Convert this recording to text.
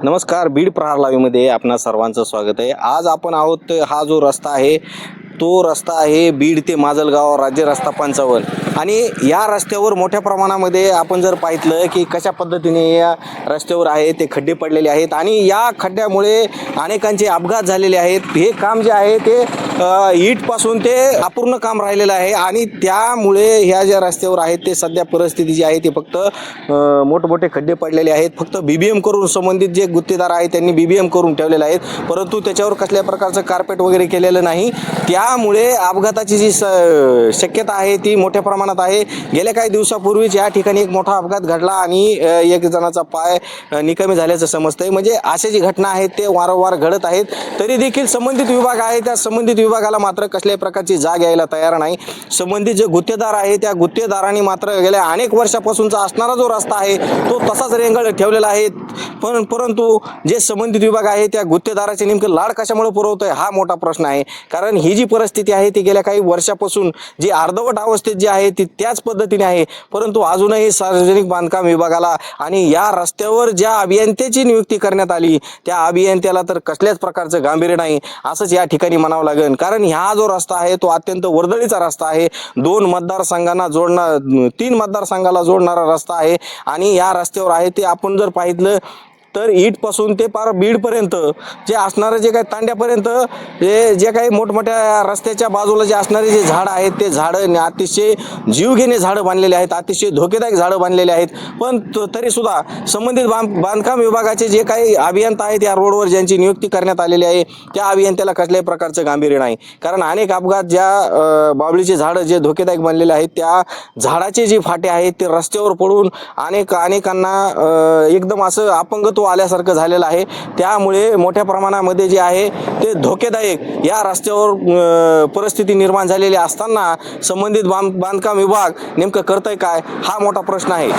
नमस्कार, बीड प्रहार लाईव्हमध्ये आपणा सर्वांचं स्वागत आहे। आज आपण आहोत हा जो रस्ता आहे तो रस्ता आहे बीड ते माजलगाव राज्य रस्ता 55 आणि या रस्त्यावर मोठ्या प्रमाणामध्ये आपण जर पाहिलं की कशा पद्धतीने या रस्त्यावर आहे ते खड्डे पडलेले आहेत आणि या खड्ड्यामुळे अनेकांचे अपघात झालेले आहेत। हे काम जे आहे ते ईटपासून ते अपूर्ण काम राहिलेलं आहे आणि त्यामुळे ह्या ज्या रस्त्यावर आहेत ते सध्या परिस्थिती जी आहे ते फक्त मोठमोठे खड्डे पडलेले आहेत। फक्त बीबीएम करून संबंधित जे गुत्तेदार आहेत त्यांनी बीबीएम करून ठेवलेले आहेत, परंतु त्याच्यावर कसल्या प्रकारचं कार्पेट वगैरे केलेलं नाही। त्यामुळे अपघाताची जी शक्यता आहे ती मोठ्या प्रमाणात आहे। गेल्या काही दिवसापूर्वीच या ठिकाणी एक मोठा अपघात घडला आणि एक जणाचा पाय निकामी झाल्याचं समजतंय। म्हणजे अशा जी घटना आहेत ते वारंवार घडत आहेत, तरी देखील संबंधित विभाग आहे त्या संबंधित विभागाला मात्र कसल्याही प्रकारची जाग यायला तयार नाही। संबंधित जे गुत्तेदार आहे त्या गुत्तेदारांनी मात्र गेल्या अनेक वर्षापासूनचा असणारा जो रस्ता आहे तो तसाच रेंगाळत ठेवलेला आहे। परंतु जे संबंधित विभाग आहे त्या गुत्तेदाराचे नेमकं लाड कशामुळे पुरवतोय हा मोठा प्रश्न आहे। कारण ही जी परिस्थिती आहे ती गेल्या काही वर्षापासून जी अर्धवट अवस्थेत जी आहे ती त्याच पद्धतीने आहे, परंतु अजूनही सार्वजनिक बांधकाम विभागाला आणि या रस्त्यावर ज्या अभियंत्याची नियुक्ती करण्यात आली त्या अभियंत्याला तर कसल्याच प्रकारचं गांभीर्य नाही असंच या ठिकाणी म्हणावं लागेल। कारण हा जो रस्ता आहे तो अत्यंत वर्दळीचा रस्ता आहे, 2 मतदारसंघांना जोडणारा 3 मतदारसंघाला जोडणारा रस्ता आहे आणि या रस्त्यावर आहे ते आपण जर पाहिलं तर ईटपासून ते पार बीडपर्यंत जे असणारे जे काही तांड्यापर्यंत जे काही मोठमोठ्या रस्त्याच्या बाजूला जे असणारे जे झाडं आहेत ते झाडं अतिशय जीवघेणे झाडं बांधलेले आहेत, अतिशय धोकेदायक झाडं बांधलेले आहेत। पण तरीसुद्धा संबंधित बांधकाम विभागाचे जे काही अभियंता आहेत या रोडवर ज्यांची नियुक्ती करण्यात आलेली आहे त्या अभियंत्याला कसल्याही प्रकारचं गांभीर्य नाही। कारण अनेक अपघात ज्या बावळीचे झाडं जे धोकेदायक बनलेले आहेत त्या झाडाचे जे फाटे आहेत ते रस्त्यावर पडून अनेकांना एकदम असं अपंगत्व आल्यासारखं झालेलं आहे। त्यामुळे मोठ्या प्रमाणामध्ये जे आहे ते धोकेदायक या रस्त्यावर परिस्थिती निर्माण झालेली असताना संबंधित बांधकाम विभाग नेमकं करतंय काय हा मोठा प्रश्न आहे।